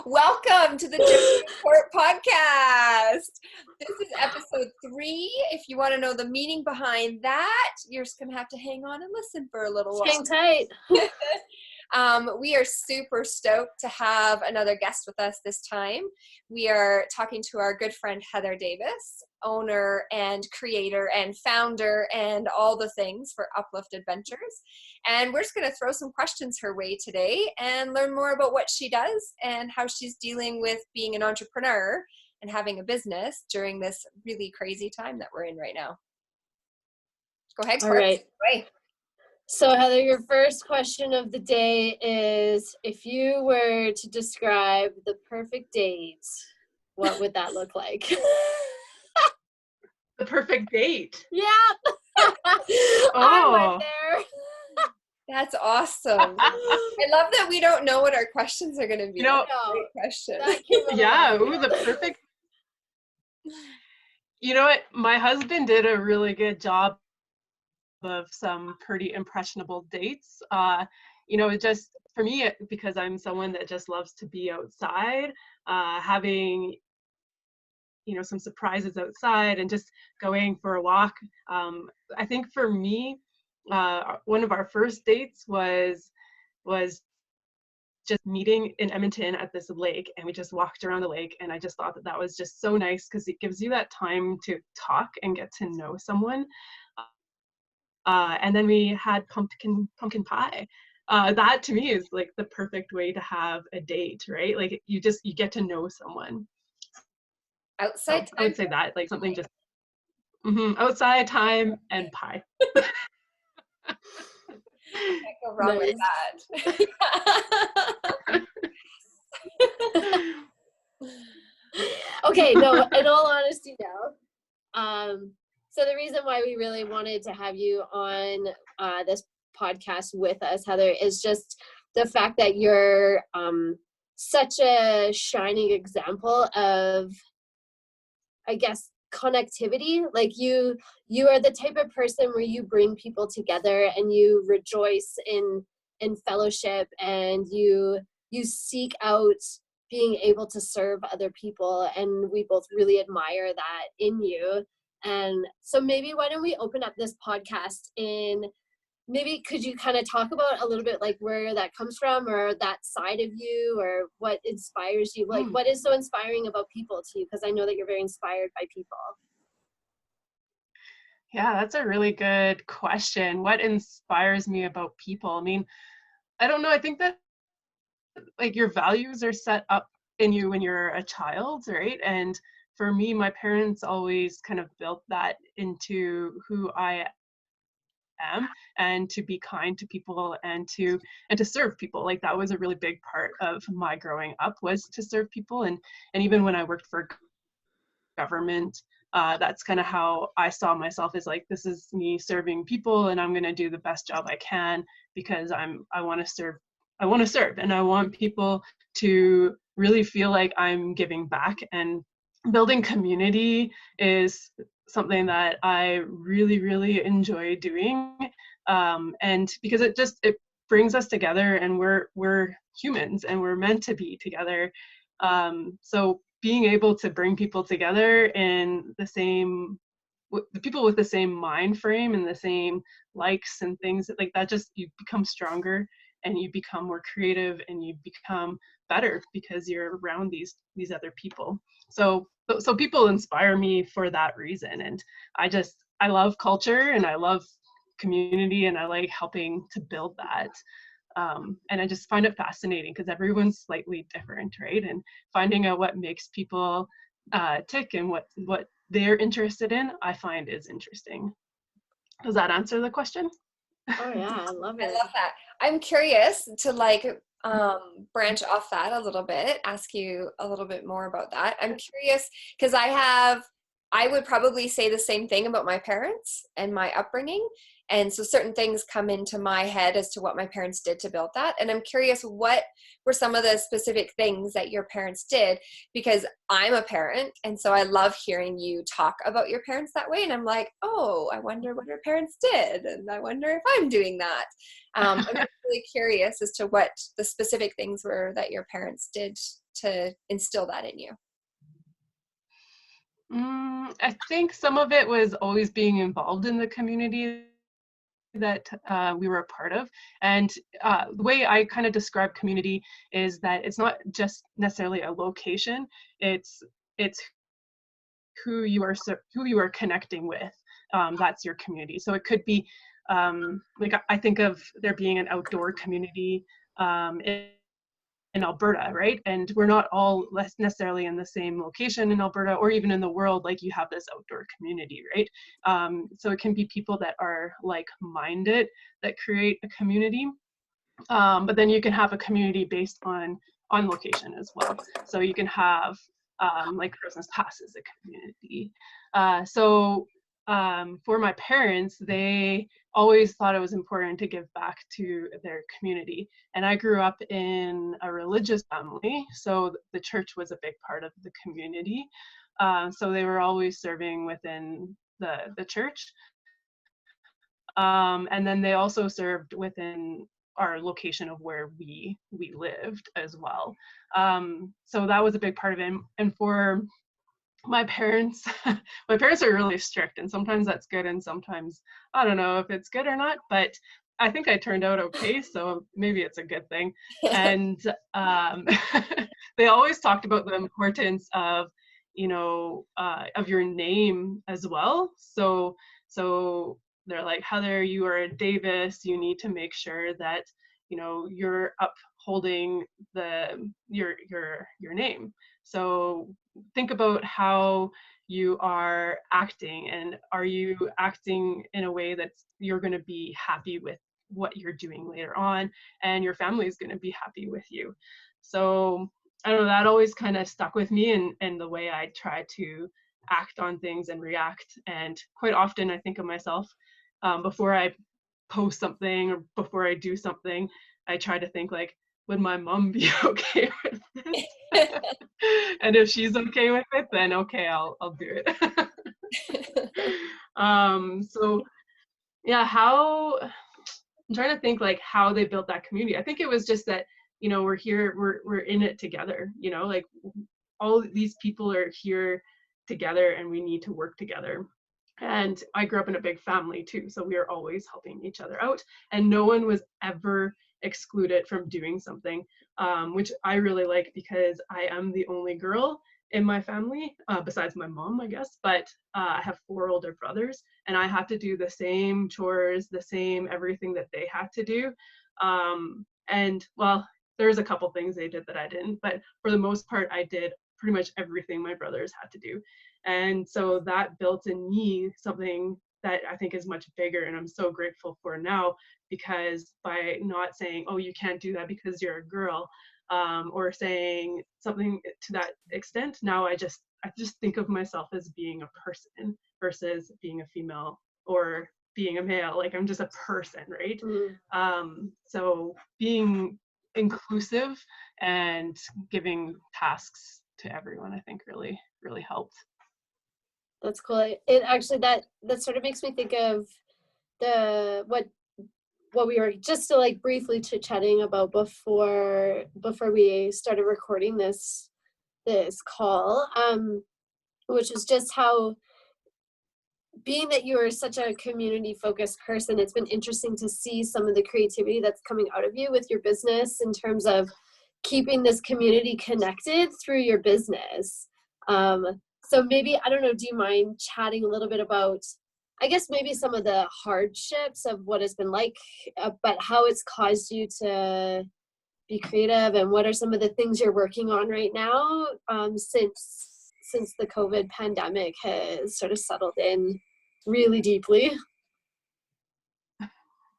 Welcome to the Jody Court Podcast. This is episode 3. If you want to know the meaning behind that, you're just going to have to hang on and listen for a little while. Hang tight. We are super stoked to have another guest with us this time. We are talking to our good friend Heather Davis, owner and creator and founder and all the things for Uplift Adventures. And we're just going to throw some questions her way today and learn more about what she does and how she's dealing with being an entrepreneur and having a business during this really crazy time that we're in right now. Go ahead. All right. So Heather, your first question of the day is, if you were to describe the perfect date, what would that look like? The perfect date? Yeah. Oh. I went there. That's awesome. I love that we don't know what our questions are going to be. You know, great question. Yeah, the perfect. You know what? My husband did a really good job of some pretty impressionable dates. Just for me, because I'm someone that just loves to be outside, having some surprises outside and just going for a walk. I think for me, one of our first dates was just meeting in Edmonton at this lake, and we just walked around the lake, and I just thought that was just so nice because it gives you that time to talk and get to know someone. And then we had pumpkin pie. That to me is like the perfect way to have a date, right? Like you get to know someone. Outside time? I would say that, like something just outside time and pie. Can't go wrong with that. Okay, no, in all honesty now. So the reason why we really wanted to have you on this podcast with us, Heather, is just the fact that you're such a shining example of, I guess, connectivity. Like you are the type of person where you bring people together and you rejoice in fellowship, and you seek out being able to serve other people, and we both really admire that in you. And so maybe why don't we open up this podcast in, maybe could you kind of talk about a little bit like where that comes from, or that side of you, or what inspires you? Like what is so inspiring about people to you? Because I know that you're very inspired by people. Yeah, that's a really good question. What inspires me about people? I mean, I don't know. I think that like your values are set up in you when you're a child, right? And for me, my parents always kind of built that into who I am, and to be kind to people and to serve people. Like that was a really big part of my growing up, was to serve people. And even when I worked for government, that's kind of how I saw myself, as like, this is me serving people, and I'm going to do the best job I can because I want to serve, and I want people to really feel like I'm giving back. And building community is something that I really, really enjoy doing. And because it brings us together, and we're humans and we're meant to be together. So being able to bring people together in the people with the same mind frame and the same likes and things like that, just you become stronger and you become more creative and you become better because you're around these other people. So people inspire me for that reason. And I love culture and I love community and I like helping to build that. And I just find it fascinating because everyone's slightly different, right? And finding out what makes people tick and what they're interested in, I find is interesting. Does that answer the question? Oh yeah, I love it. I love that. I'm curious to branch off that a little bit, ask you a little bit more about that. I'm curious because I would probably say the same thing about my parents and my upbringing. And so certain things come into my head as to what my parents did to build that. And I'm curious, what were some of the specific things that your parents did? Because I'm a parent, and so I love hearing you talk about your parents that way. And I'm like, oh, I wonder what her parents did. And I wonder if I'm doing that. I'm really curious as to what the specific things were that your parents did to instill that in you. I think some of it was always being involved in the community that we were a part of. And the way I kind of describe community is that it's not just necessarily a location, it's who you are connecting with. That's your community. So it could be like I think of there being an outdoor community in Alberta, right? And we're not all less necessarily in the same location in Alberta or even in the world, like you have this outdoor community, right? So it can be people that are like-minded that create a community. But then you can have a community based on location as well. So you can have like Christmas Pass is a community. For my parents, they always thought it was important to give back to their community. And I grew up in a religious family, so the church was a big part of the community. So they were always serving within the church. And then they also served within our location of where we lived as well. So that was a big part of it. And for my parents are really strict, and sometimes that's good and sometimes I don't know if it's good or not, but I think I turned out okay, so maybe it's a good thing. And they always talked about the importance of of your name as well. So they're like, Heather, you are a Davis, you need to make sure that you're upholding your name. So think about how you are acting, and are you acting in a way that you're going to be happy with what you're doing later on, and your family is going to be happy with you. So I don't know, that always kind of stuck with me, and the way I try to act on things and react. And quite often I think of myself before I post something or before I do something, I try to think like, would my mom be okay with this? And if she's okay with it, then okay, I'll do it. So yeah, I'm trying to think like how they built that community. I think it was just that, we're here, we're in it together, like all these people are here together and we need to work together. And I grew up in a big family too, so we were always helping each other out, and no one was ever excluded from doing something, which I really like because I am the only girl in my family, besides my mom, I guess, but I have 4 older brothers, and I had to do the same chores, the same everything that they had to do. And well, there's a couple things they did that I didn't, but for the most part, I did pretty much everything my brothers had to do. And so that built in me something that I think is much bigger, and I'm so grateful for now, because by not saying, oh, you can't do that because you're a girl, or saying something to that extent, now I just think of myself as being a person versus being a female or being a male. Like I'm just a person, right? So being inclusive and giving tasks to everyone, I think really helped. That's cool. It actually, that sort of makes me think of what we were just like briefly chit-chatting about before we started recording this call, which is just how, being that you are such a community focused person, it's been interesting to see some of the creativity that's coming out of you with your business in terms of keeping this community connected through your business. So maybe, I don't know, do you mind chatting a little bit about, I guess maybe some of the hardships of what it's been like, but how it's caused you to be creative, and what are some of the things you're working on right now, since the COVID pandemic has sort of settled in really deeply?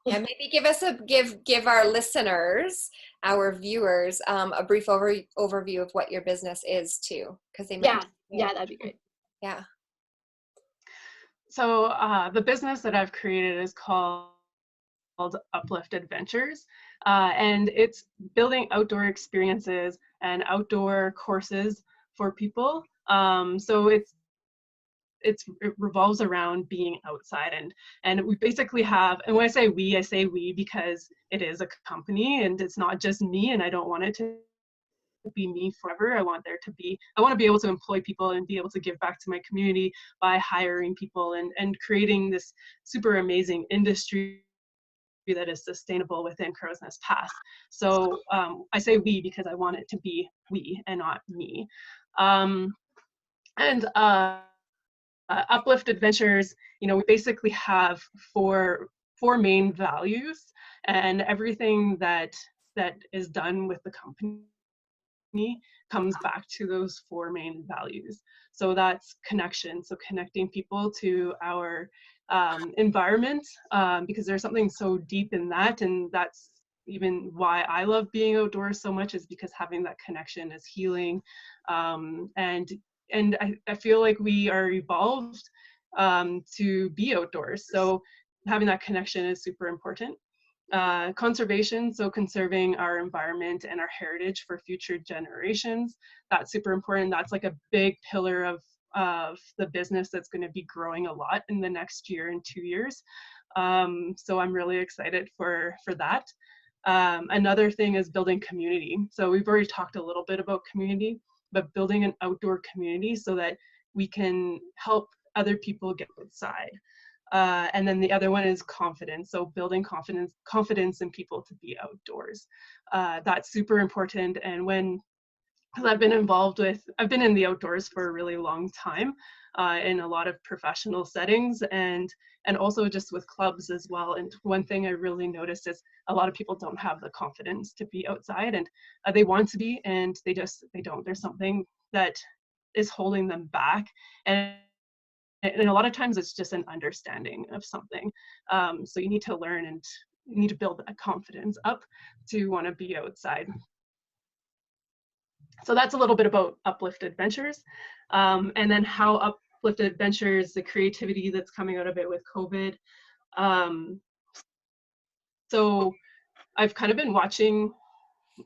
Yeah, maybe give our listeners, our viewers, a brief overview of what your business is too, because they might. Yeah, that'd be great. Yeah. So the business that I've created is called Uplift Adventures, and it's building outdoor experiences and outdoor courses for people. So it's it revolves around being outside, and we basically have, and when I say we because it is a company and it's not just me, and I don't want it to be me forever. I want to be able to employ people and be able to give back to my community by hiring people and creating this super amazing industry that is sustainable within Crow's Nest Pass. So I say we because I want it to be we and not me. And Uplift Adventures, we basically have four main values, and everything that is done with the company comes back to those four main values. So that's connection, so connecting people to our environment, because there's something so deep in that, and that's even why I love being outdoors so much, is because having that connection is healing. And I feel like we are evolved to be outdoors, so having that connection is super important. Conservation, so conserving our environment and our heritage for future generations, that's super important. That's like a big pillar of the business that's going to be growing a lot in the next year and 2 years. So I'm really excited for that. Another thing is building community. So we've already talked a little bit about community, but building an outdoor community so that we can help other people get outside. And then the other one is confidence. So building confidence in people to be outdoors. That's super important. And because I've been in the outdoors for a really long time, in a lot of professional settings and also just with clubs as well. And one thing I really noticed is a lot of people don't have the confidence to be outside, and they want to be, and they don't. There's something that is holding them back. And a lot of times it's just an understanding of something. So you need to learn, and you need to build that confidence up to want to be outside. So that's a little bit about Uplift Adventures. And then how Uplift Adventures, the creativity that's coming out of it with COVID. So I've kind of been watching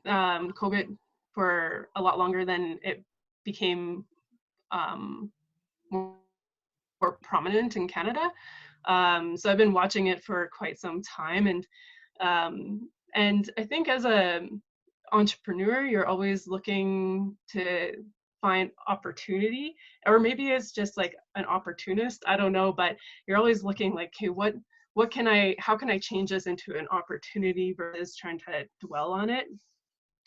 COVID for a lot longer than it became more prominent in Canada. So I've been watching it for quite some time, and I think as a entrepreneur, you're always looking to find opportunity, or maybe it's just like an opportunist, I don't know, but you're always looking like, okay, how can I change this into an opportunity versus trying to dwell on it.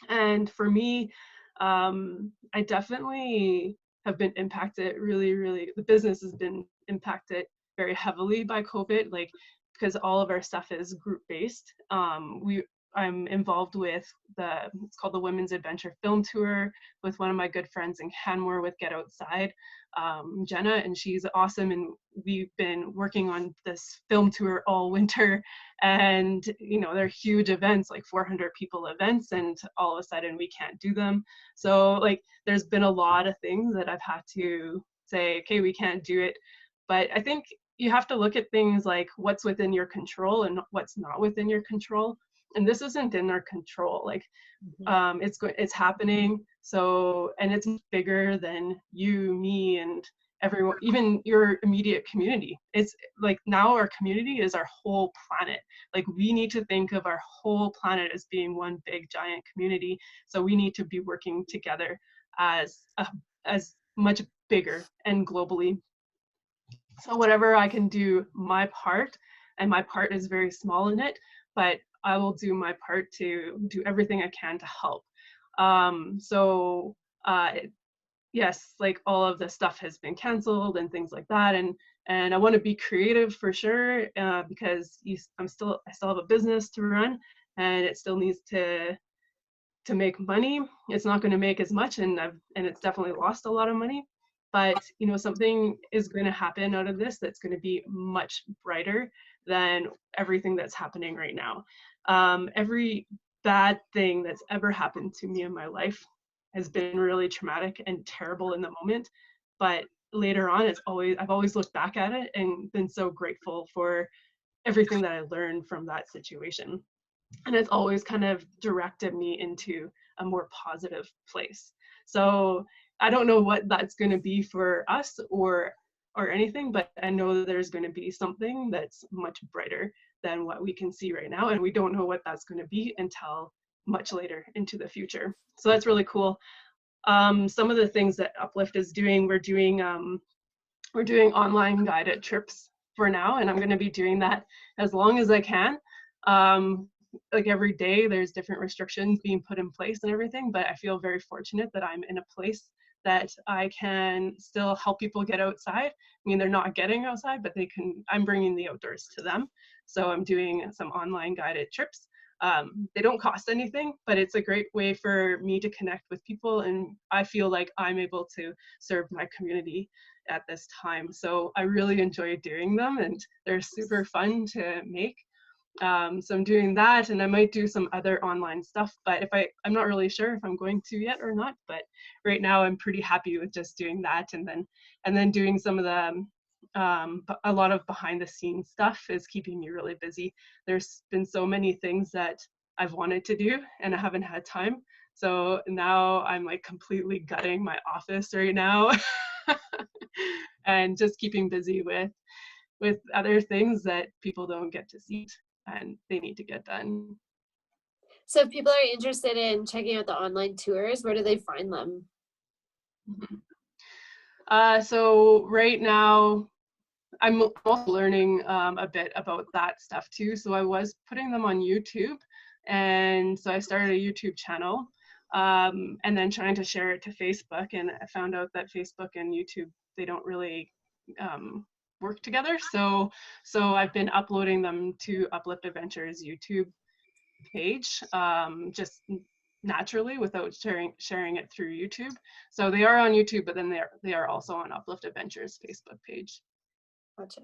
And for me, I definitely have been impacted really, the business has been impacted very heavily by COVID, like, because all of our stuff is group based. I'm involved with it's called the Women's Adventure Film Tour with one of my good friends in Canmore with Get Outside, Jenna, and she's awesome. And we've been working on this film tour all winter, and they're huge events, like 400 people events, and all of a sudden we can't do them. So like there's been a lot of things that I've had to say, okay, we can't do it. But I think you have to look at things like what's within your control and what's not within your control. And this isn't in our control. Like, it's happening. So, and it's bigger than you, me, and everyone, even your immediate community. It's like now our community is our whole planet. Like we need to think of our whole planet as being one big giant community. So we need to be working together as much bigger and globally. So whatever I can do my part, and my part is very small in it, but I will do my part to do everything I can to help. Yes, like all of the stuff has been canceled and things like that, and I want to be creative for sure, because I still have a business to run, and it still needs to make money. It's not going to make as much, and it's definitely lost a lot of money. But something is going to happen out of this that's going to be much brighter than everything that's happening right now. Every bad thing that's ever happened to me in my life has been really traumatic and terrible in the moment. But later on, I've always looked back at it and been so grateful for everything that I learned from that situation. And it's always kind of directed me into a more positive place. So I don't know what that's going to be for us or or anything, but I know that there's going to be something that's much brighter than what we can see right now, and we don't know what that's going to be until much later into the future. So that's really cool. Some of the things that Uplift is doing, we're doing online guided trips for now, and I'm going to be doing that as long as I can. Like every day there's different restrictions being put in place and everything, but I feel very fortunate that I'm in a place that I can still help people get outside. I mean, they're not getting outside, but I'm bringing the outdoors to them. So I'm doing some online guided trips. They don't cost anything, but it's a great way for me to connect with people, and I feel like I'm able to serve my community at this time. So I really enjoy doing them, and they're super fun to make. So I'm doing that, and I might do some other online stuff, but I'm not really sure if I'm going to yet or not, but right now I'm pretty happy with just doing that, and then doing some of the a lot of behind the scenes stuff is keeping me really busy. There's been so many things that I've wanted to do and I haven't had time. So now I'm like completely gutting my office right now and just keeping busy with other things that people don't get to see and they need to get done. So if people are interested in checking out the online tours, where do they find them? So right now, I'm also learning a bit about that stuff too. So I was putting them on YouTube, and so I started a YouTube channel, and then trying to share it to Facebook, and I found out that Facebook and YouTube, they don't really work together. So I've been uploading them to Uplift Adventures YouTube page, just naturally without sharing it through YouTube. So they are on YouTube, but then they are also on Uplift Adventures Facebook page. Gotcha.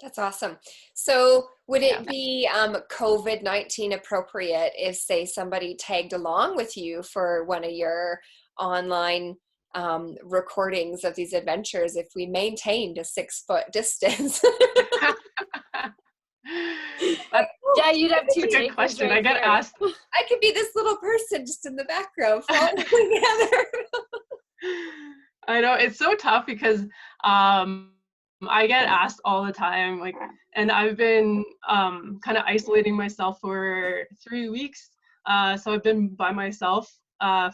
That's awesome. So would it be COVID-19 appropriate if, say, somebody tagged along with you for one of your online recordings of these adventures if we maintained a 6-foot distance? Yeah, you'd have two. That's a good question. I get asked. I could be this little person just in the background following together. I know, it's so tough because I get asked all the time, like, and I've been kind of isolating myself for 3 weeks. So I've been by myself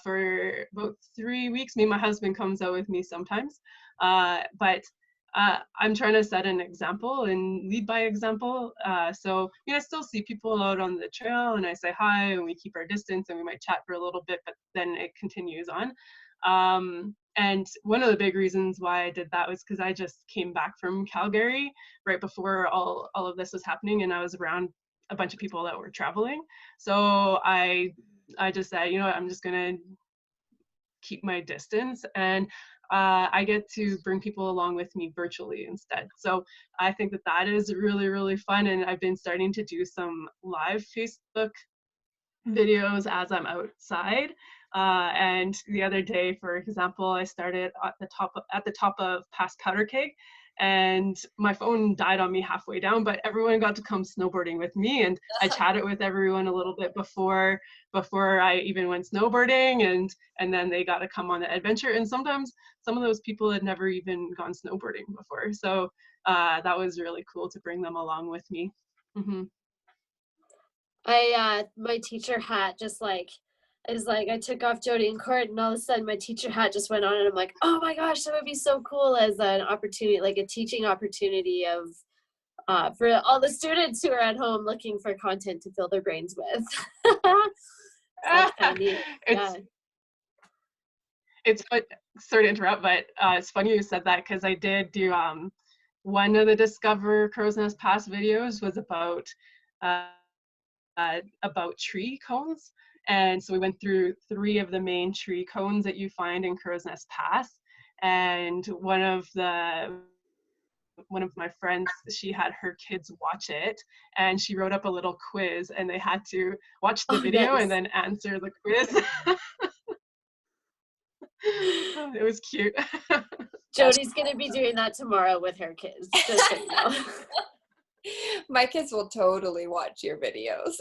for about 3 weeks. Me and my husband comes out with me sometimes, but I'm trying to set an example and lead by example. So I still see people out on the trail, and I say hi, and we keep our distance, and we might chat for a little bit, but then it continues on. And one of the big reasons why I did that was because I just came back from Calgary right before all of this was happening, and I was around a bunch of people that were traveling. So I just said, I'm just gonna keep my distance, and I get to bring people along with me virtually instead. So I think that is really, really fun, and I've been starting to do some live Facebook videos as I'm outside. And the other day, for example, I started at the top of past Powder Keg, and my phone died on me halfway down, but everyone got to come snowboarding with me, and I chatted with everyone a little bit before I even went snowboarding, and then they got to come on the adventure. And sometimes some of those people had never even gone snowboarding before, so that was really cool to bring them along with me. Mm-hmm. My teacher hat just I took off Jody Court, and all of a sudden my teacher hat just went on, and I'm like, oh my gosh, that would be so cool as an opportunity, like a teaching opportunity of for all the students who are at home looking for content to fill their brains with. It's sorry to interrupt, but it's funny you said that, because I did do one of the Discover Crow's Nest Pass videos was about tree cones. And so we went through 3 of the main tree cones that you find in Crow's Nest Pass. And one of my friends, she had her kids watch it, and she wrote up a little quiz, and they had to watch the video and then answer the quiz. It was cute. Jody's gonna be doing that tomorrow with her kids, just so you know. My kids will totally watch your videos.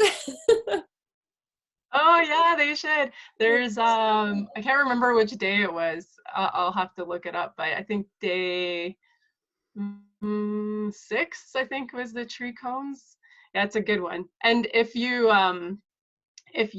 Oh, Oh yeah, they should. There's I can't remember which day it was. I'll have to look it up, but I think day 6, I think, was the tree cones. Yeah, it's a good one. And if you if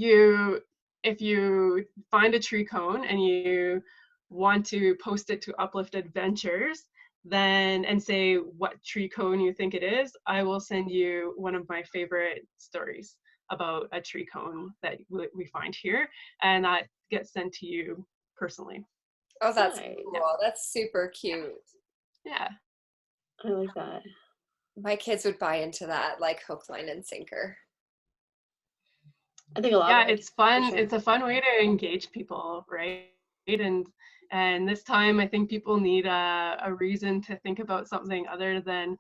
you find a tree cone and you want to post it to Uplift Adventures, then and say what tree cone you think it is, I will send you one of my favorite stories about a tree cone that we find here, and that gets sent to you personally. Oh, that's Nice. cool. That's super cute. Yeah. I like that. My kids would buy into that like hook, line, and sinker. I think a lot. Yeah, would, it's fun. sure. It's a fun way to engage people, right? And this time, I think people need a reason to think about something other than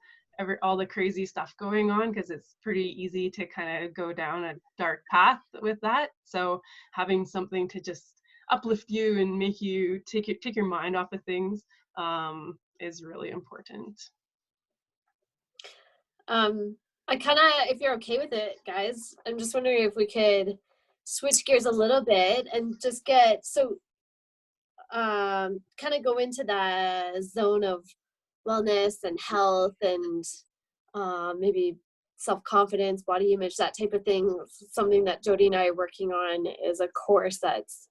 all the crazy stuff going on, because it's pretty easy to kind of go down a dark path with that. So having something to just uplift you and make you take your mind off of things is really important. I kind of, if you're okay with it, guys, I'm just wondering if we could switch gears a little bit and just get kind of go into that zone of wellness and health and maybe self-confidence, body image, that type of thing. Something that Jody and I are working on is a course that's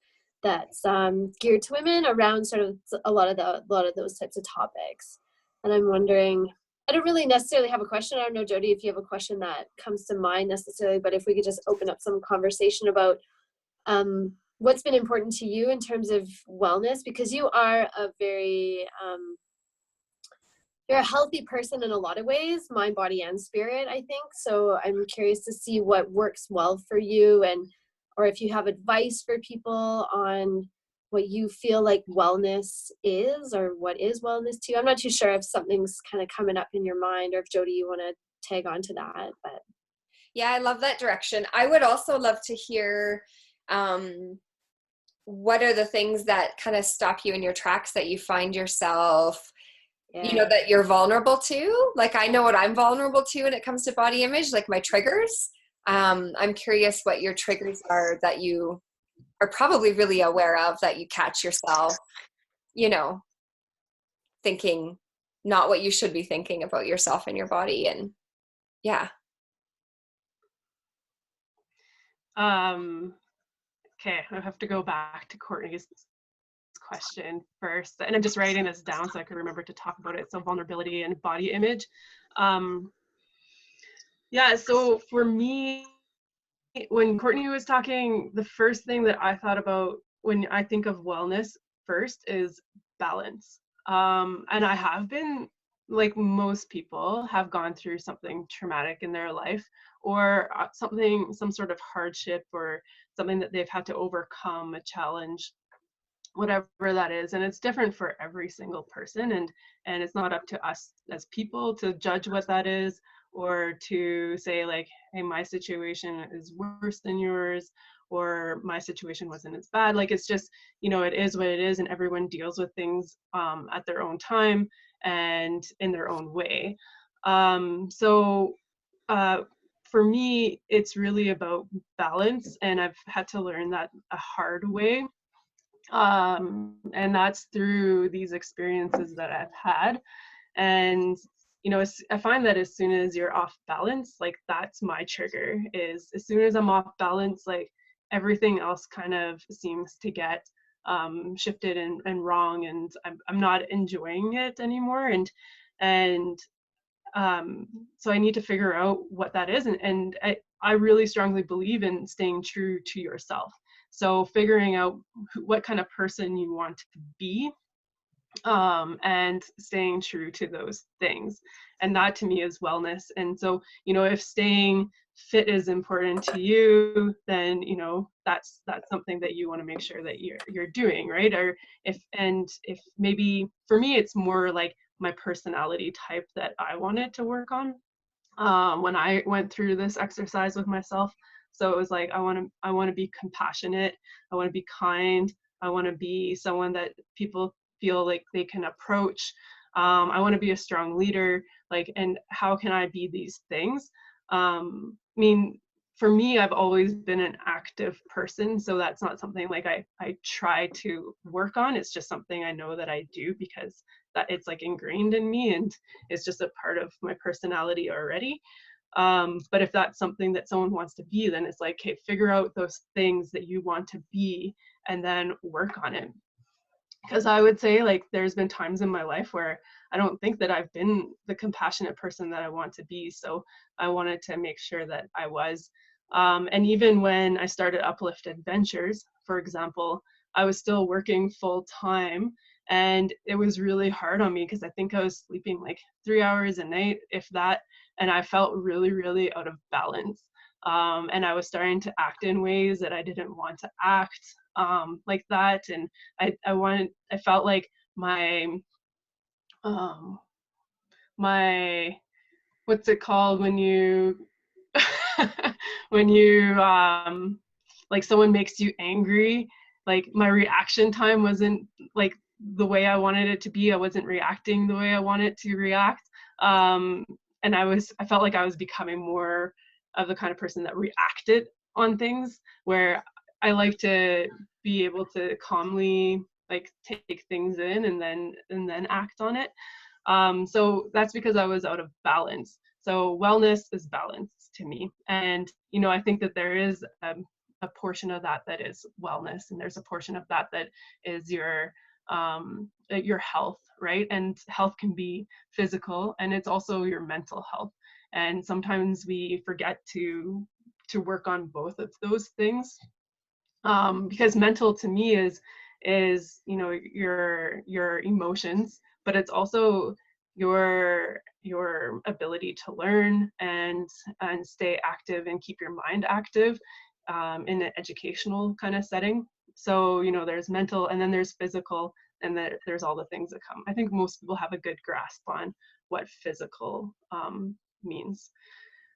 geared to women around sort of a lot of those types of topics. And I'm wondering, I don't really necessarily have a question. I don't know, Jody, if you have a question that comes to mind necessarily, but if we could just open up some conversation about what's been important to you in terms of wellness, because you are a very, you're a healthy person in a lot of ways, mind, body, and spirit, I think. So I'm curious to see what works well for you, or if you have advice for people on what you feel like wellness is, or what is wellness to you. I'm not too sure if something's kind of coming up in your mind, or if Jody, you want to tag on to that. But yeah, I love that direction. I would also love to hear what are the things that kind of stop you in your tracks, that you find yourself, you know, that you're vulnerable to. Like, I know what I'm vulnerable to when it comes to body image, like my triggers. I'm curious what your triggers are that you are probably really aware of, that you catch yourself, you know, thinking not what you should be thinking about yourself and your body. And yeah. Okay, I have to go back to Courtney's question first, and I'm just writing this down so I can remember to talk about it. So vulnerability and body image. Yeah, so for me, when Courtney was talking, the first thing that I thought about when I think of wellness first is balance. And I have been, like most people, have gone through something traumatic in their life, or some sort of hardship, or something that they've had to overcome, a challenge, whatever that is. And it's different for every single person, and it's not up to us as people to judge what that is, or to say like, hey, my situation is worse than yours, or my situation wasn't as bad. Like, it's just, you know, it is what it is, and everyone deals with things at their own time and in their own way. For me, it's really about balance, and I've had to learn that a hard way. And that's through these experiences that I've had. And, you know, I find that as soon as you're off balance, like, that's my trigger. Is as soon as I'm off balance, like, everything else kind of seems to get shifted and wrong, and I'm not enjoying it anymore. And so I need to figure out what that is. And I really strongly believe in staying true to yourself. So figuring out what kind of person you want to be, and staying true to those things. And that to me is wellness. And so, you know, if staying fit is important to you, then, you know, that's something that you want to make sure that you're doing, right? Or if maybe for me, it's more like my personality type that I wanted to work on when I went through this exercise with myself. So it was like, I want to be compassionate. I want to be kind. I want to be someone that people feel like they can approach. I want to be a strong leader. Like, and how can I be these things? I mean, for me, I've always been an active person, so that's not something like I try to work on. It's just something I know that I do because that it's like ingrained in me, and it's just a part of my personality already. But if that's something that someone wants to be, then it's like, okay, figure out those things that you want to be and then work on it. Because I would say, like, there's been times in my life where I don't think that I've been the compassionate person that I want to be. So I wanted to make sure that I was. And even when I started Uplift Adventures, for example, I was still working full time, and it was really hard on me because I think I was sleeping like 3 hours a night, if that, and I felt really, really out of balance. And I was starting to act in ways that I didn't want to act, like that. And I felt like um, my, what's it called when you, when you, like someone makes you angry, like my reaction time wasn't like the way I wanted it to be. I wasn't reacting the way I wanted to react. And I felt like I was becoming more of the kind of person that reacted on things, where I like to be able to calmly like take things in and then act on it. So that's because I was out of balance. So wellness is balance to me. And, I think that there is a portion of that is wellness, and there's a portion of that is your health, right? And health can be physical, and it's also your mental health. And sometimes we forget to work on both of those things, because mental to me is your emotions, but it's also your ability to learn and stay active and keep your mind active, in an educational kind of setting. So there's mental, and then there's physical, and there's all the things that come. I think most people have a good grasp on what physical means.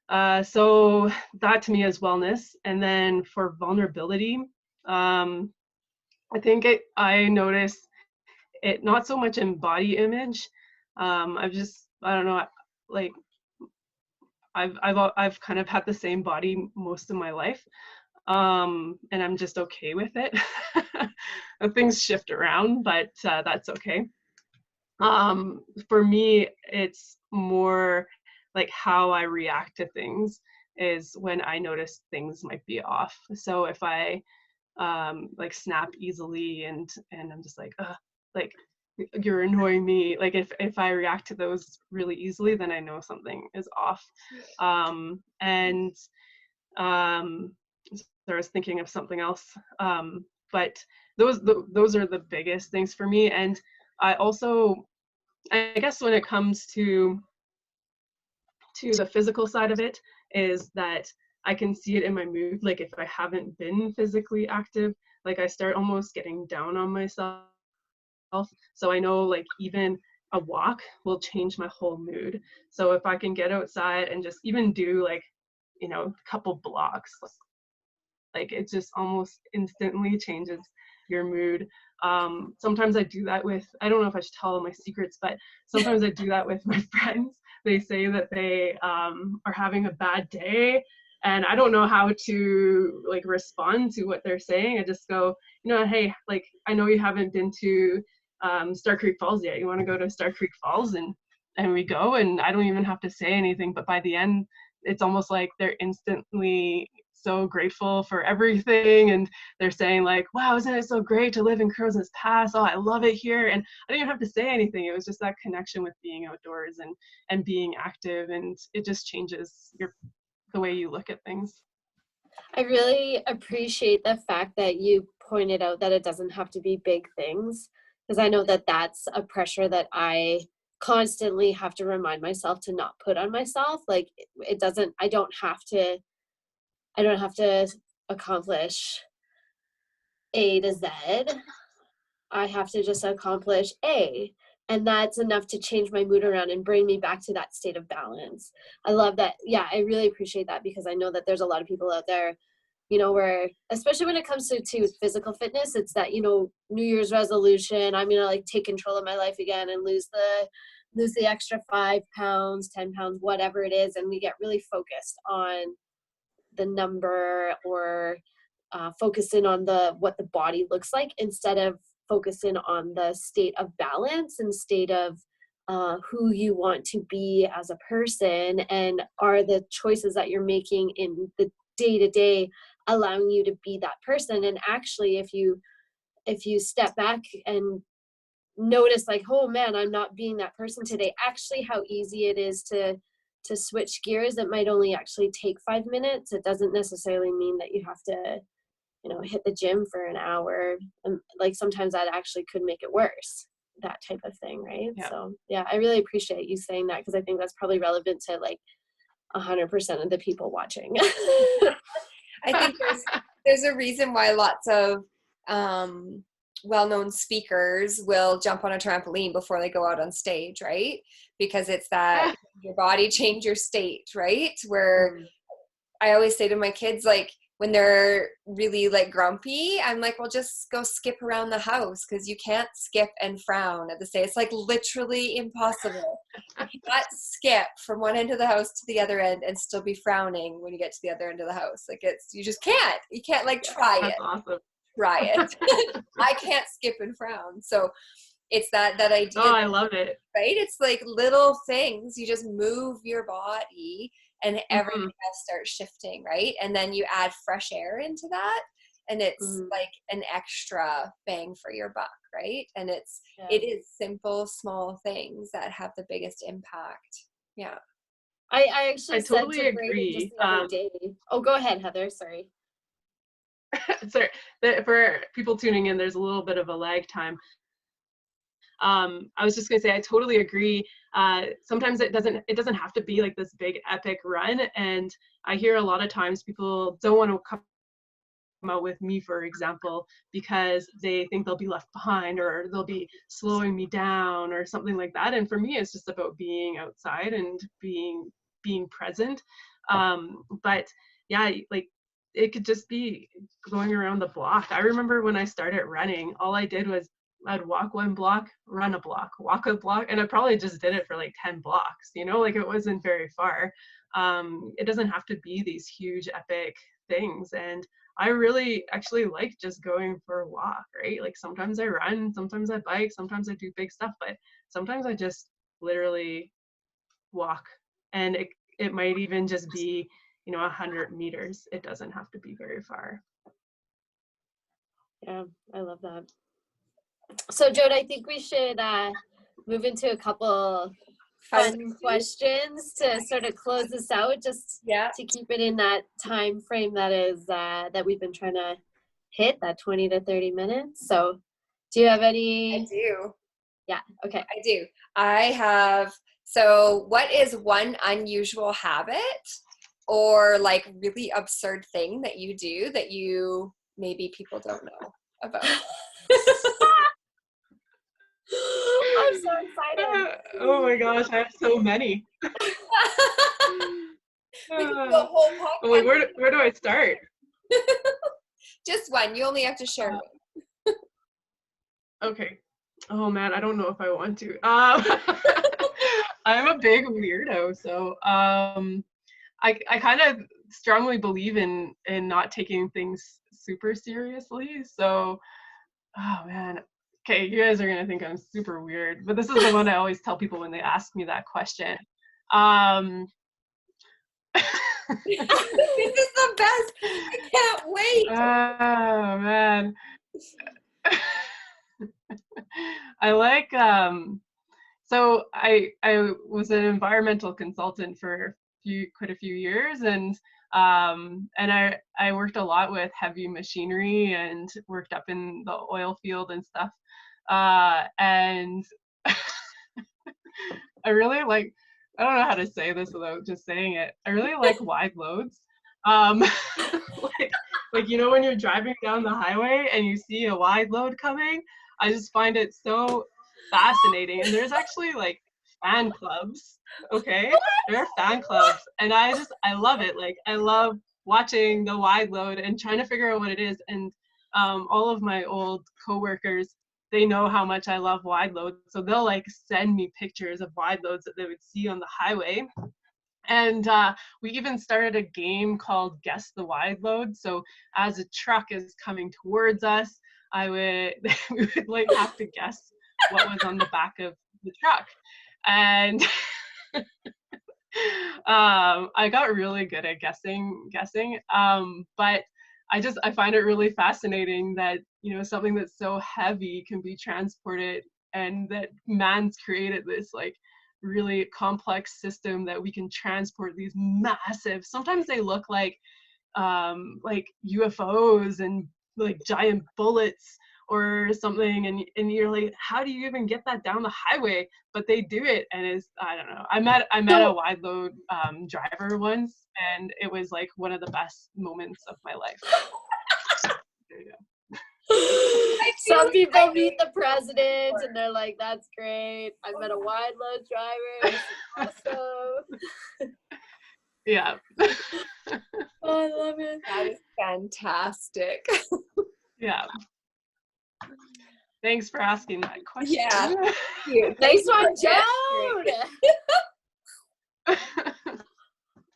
So that to me is wellness. And then for vulnerability, I think I notice it not so much in body image. I don't know, like I've kind of had the same body most of my life, and I'm just okay with it. Things shift around, but that's okay. For me, it's more like how I react to things is when I notice things might be off. So if I like snap easily and I'm just like you're annoying me, like if I react to those really easily, then I know something is off. And so I was thinking of something else, but those are the biggest things for me. And I guess when it comes to the physical side of it, is that I can see it in my mood. Like if I haven't been physically active, like I start almost getting down on myself. So I know like even a walk will change my whole mood. So if I can get outside and just even do like, a couple blocks, like it just almost instantly changes your mood. Sometimes I do that I don't know if I should tell my secrets, but sometimes I do that with my friends. They say that they are having a bad day, and I don't know how to like respond to what they're saying. I just go, hey, like I know you haven't been to Star Creek Falls yet. You want to go to Star Creek Falls? And we go, and I don't even have to say anything, but by the end, it's almost like they're instantly so grateful for everything, and they're saying like, wow, isn't it so great to live in Crozes Pass? Oh, I love it here. And I didn't even have to say anything. It was just that connection with being outdoors and being active, and it just changes the way you look at things. I really appreciate the fact that you pointed out that it doesn't have to be big things, because I know that that's a pressure that I constantly have to remind myself to not put on myself. Like I don't have to accomplish A to Z. I have to just accomplish A. And that's enough to change my mood around and bring me back to that state of balance. I love that. Yeah, I really appreciate that, because I know that there's a lot of people out there, where, especially when it comes to physical fitness, it's that, New Year's resolution, I'm going to like take control of my life again and lose the extra 5 pounds, 10 pounds, whatever it is. And we get really focused on the number or focus in on what the body looks like, instead of focusing on the state of balance and state of who you want to be as a person, and are the choices that you're making in the day-to-day allowing you to be that person. And actually, if you step back and notice, like, oh man, I'm not being that person today, actually how easy it is to switch gears. It might only actually take 5 minutes. It doesn't necessarily mean that you have to, hit the gym for an hour. And like, sometimes that actually could make it worse, that type of thing, right? Yeah. So yeah, I really appreciate you saying that, because I think that's probably relevant to like 100% of the people watching. I think there's a reason why lots of well-known speakers will jump on a trampoline before they go out on stage, right? Because it's that your body change your state, right? Where I always say to my kids, like, when they're really like grumpy, I'm like, well, just go skip around the house, because you can't skip and frown at the same. It's like literally impossible. You cannot skip from one end of the house to the other end and still be frowning when you get to the other end of the house. Like, you just can't. You can't like try it. Awesome. Try it. I can't skip and frown. So it's that idea. Oh, I love it. Right? It's like little things. You just move your body and everything else starts shifting, right? And then you add fresh air into that, and it's like an extra bang for your buck, right? And it is simple, small things that have the biggest impact. Yeah. I actually totally said to agree. Brady just the other day. Oh, go ahead, Heather. Sorry. Sorry. For people tuning in, there's a little bit of a lag time. I was just gonna say, I totally agree. Sometimes it doesn't have to be like this big epic run, and I hear a lot of times people don't want to come out with me, for example, because they think they'll be left behind, or they'll be slowing me down or something like that. And for me, it's just about being outside and being present. But yeah, like, it could just be going around the block. I remember when I started running, all I did was I'd walk one block, run a block, walk a block, and I probably just did it for like 10 blocks, like it wasn't very far. It doesn't have to be these huge epic things. And I really actually like just going for a walk, right? Like, sometimes I run, sometimes I bike, sometimes I do big stuff, but sometimes I just literally walk. And it might even just be, 100 meters. It doesn't have to be very far. Yeah, I love that. So, Jody, I think we should move into a couple fun questions to sort of close this out, just to keep it in that time frame that we've been trying to hit, that 20 to 30 minutes. So, do you have any? I do. Yeah, okay. I do. I have. So, what is one unusual habit or like really absurd thing that you do that maybe people don't know about? I'm so excited. Oh my gosh, I have so many. We can do a whole podcast. Wait, where do I start? Just one. You only have to share one. Okay. Oh man, I don't know if I want to. I'm a big weirdo, so I kind of strongly believe in not taking things super seriously. So, oh man. Okay, you guys are gonna think I'm super weird, but this is the one I always tell people when they ask me that question. This is the best. I can't wait. Oh man. I like so I was an environmental consultant for quite a few years, and I worked a lot with heavy machinery and worked up in the oil field and stuff. And I really like, I don't know how to say this without just saying it. I really like wide loads. Like when you're driving down the highway and you see a wide load coming, I just find it so fascinating. And there's actually like fan clubs, okay? There are fan clubs, and I love it. Like, I love watching the wide load and trying to figure out what it is. And all of my old coworkers, they know how much I love wide loads, so they'll like send me pictures of wide loads that they would see on the highway. And we even started a game called Guess the Wide Load. So as a truck is coming towards us, we would like have to guess what was on the back of the truck. And I got really good at guessing. But I find it really fascinating that, you know, something that's so heavy can be transported, and that man's created this like really complex system that we can transport these massive, sometimes they look like UFOs and like giant bullets or something, and you're like, how do you even get that down the highway? But they do it, and it's, I don't know. I met a wide load driver once, and it was like one of the best moments of my life. There you go. Some people meet the president and they're like, that's great. I met a wide load driver. Awesome. Yeah. Oh, I love it. That is fantastic. Yeah. Thanks for asking that question. Yeah. Nice one, Jode.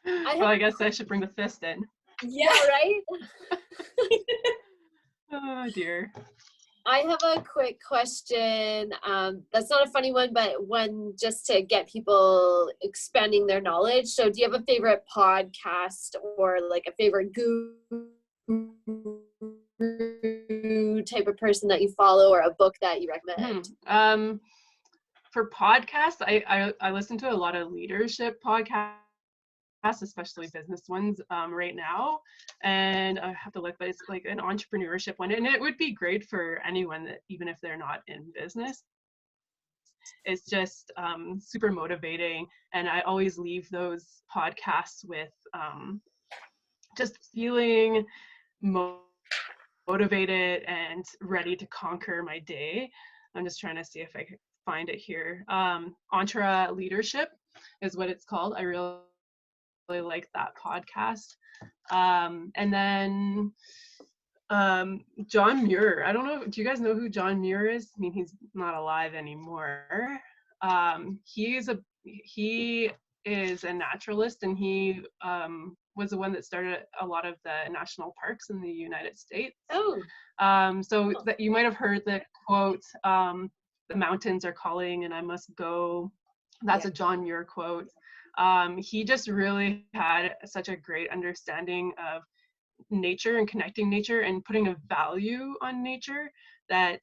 Well, I guess I should bring the fist in. Yeah, right? Oh dear. I have a quick question. That's not a funny one, but one just to get people expanding their knowledge. So do you have a favorite podcast or like a favorite guru type of person that you follow, or a book that you recommend? For podcasts, I listen to a lot of leadership podcasts, especially business ones right now, and I have to look, but it's like an entrepreneurship one, and it would be great for anyone that, even if they're not in business. It's just super motivating, and I always leave those podcasts with just feeling motivated and ready to conquer my day. I'm just trying to see if I can find it here. Entre Leadership is what it's called. I really like that podcast. And then John Muir. I don't know, do you guys know who John Muir is? I mean, he's not alive anymore. He is a naturalist, and he was the one that started a lot of the national parks in the United States. Oh. So that you might have heard the quote, "The mountains are calling and I must go." That's a John Muir quote. He just really had such a great understanding of nature and connecting nature and putting a value on nature that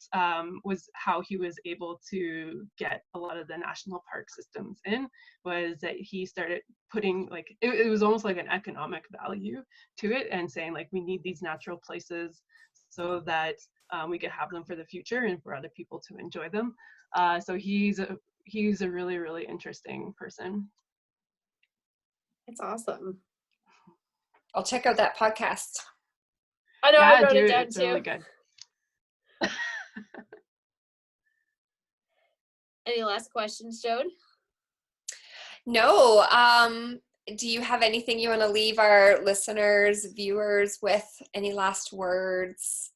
was how he was able to get a lot of the national park systems in, was that he started putting like, it was almost like an economic value to it, and saying like, we need these natural places so that we could have them for the future and for other people to enjoy them. So he's a really, really interesting person. It's awesome. I'll check out that podcast. I know, I wrote it down it's too. Really good. Any last questions, Jode? No. Do you have anything you want to leave our listeners, viewers with? Any last words,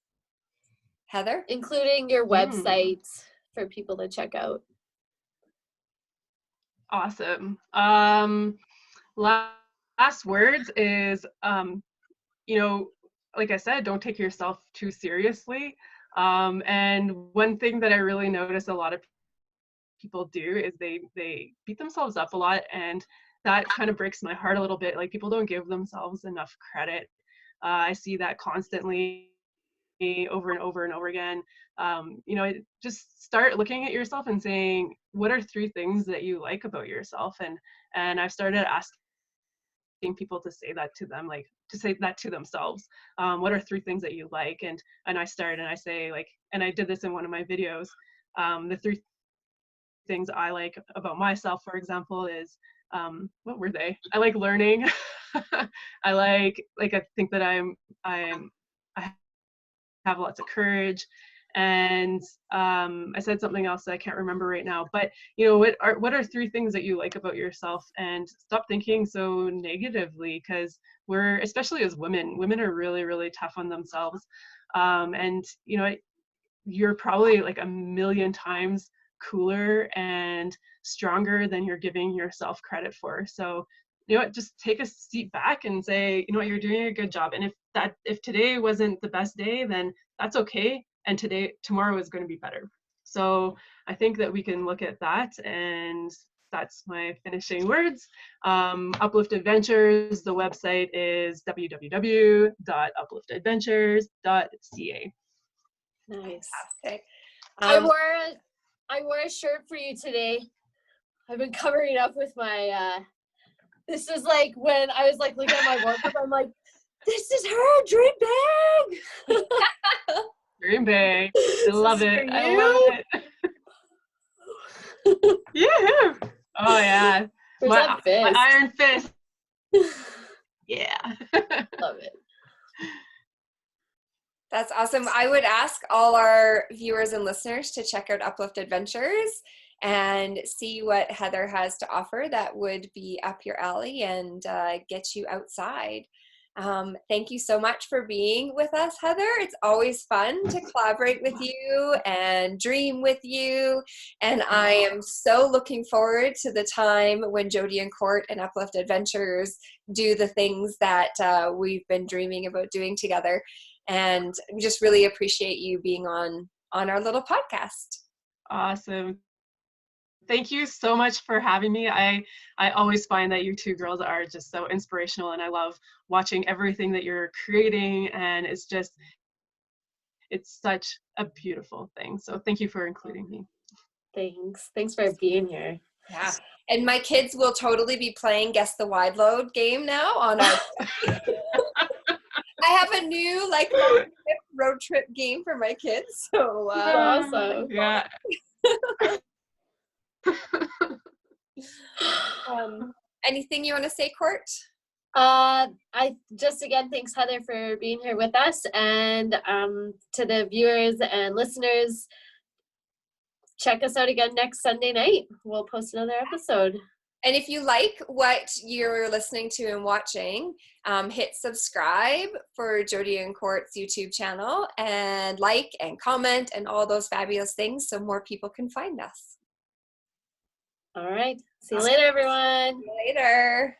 Heather? Including your website for people to check out. Awesome. Last words is, like I said, don't take yourself too seriously. And one thing that I really notice a lot of people do is they beat themselves up a lot, and that kind of breaks my heart a little bit. Like, people don't give themselves enough credit. I see that constantly over and over and over again. Just start looking at yourself and saying, what are 3 things that you like about yourself? And I've started asking people to say that to them, like to say that to themselves. What are 3 things that you like? And I say like, and I did this in one of my videos, the 3 things I like about myself, for example, is what were they? I like learning. I think that I have lots of courage, and I said something else that I can't remember right now, but what are 3 things that you like about yourself? And stop thinking so negatively, because especially as women are really, really tough on themselves, and you're probably like a million times cooler and stronger than you're giving yourself credit for. So you know what, just take a seat back and say, you know what, you're doing a good job. And if today wasn't the best day, then that's okay. And tomorrow is going to be better. So I think that we can look at that, and that's my finishing words. Uplift Adventures, the website is www.upliftadventures.ca. Nice. Fantastic. I wore a shirt for you today. I've been covering up with my this is like when I was like looking at my wardrobe, I'm like, this is her dream bag. Dream bag. I love it. For I you? love it. Yeah. Oh yeah. Where's that fist? My iron fist. Yeah. Love it. That's awesome. I would ask all our viewers and listeners to check out Uplift Adventures and see what Heather has to offer that would be up your alley and get you outside. Thank you so much for being with us, Heather. It's always fun to collaborate with you and dream with you. And I am so looking forward to the time when Jody Court and Uplift Adventures do the things that we've been dreaming about doing together. And we just really appreciate you being on our little podcast. Awesome. Thank you so much for having me. I always find that you two girls are just so inspirational, and I love watching everything that you're creating, and it's such a beautiful thing. So thank you for including me. Thanks for being here. Yeah. And my kids will totally be playing Guess the Wide Load game now on our I have a new road trip game for my kids. So awesome. Yeah. Anything you want to say, Court? I just again, thanks Heather for being here with us, and to the viewers and listeners, check us out again next Sunday night. We'll post another episode. And if you like what you're listening to and watching, hit subscribe for Jody Court's YouTube channel, and like and comment and all those fabulous things so more people can find us. All right. See you later, everyone. See you later.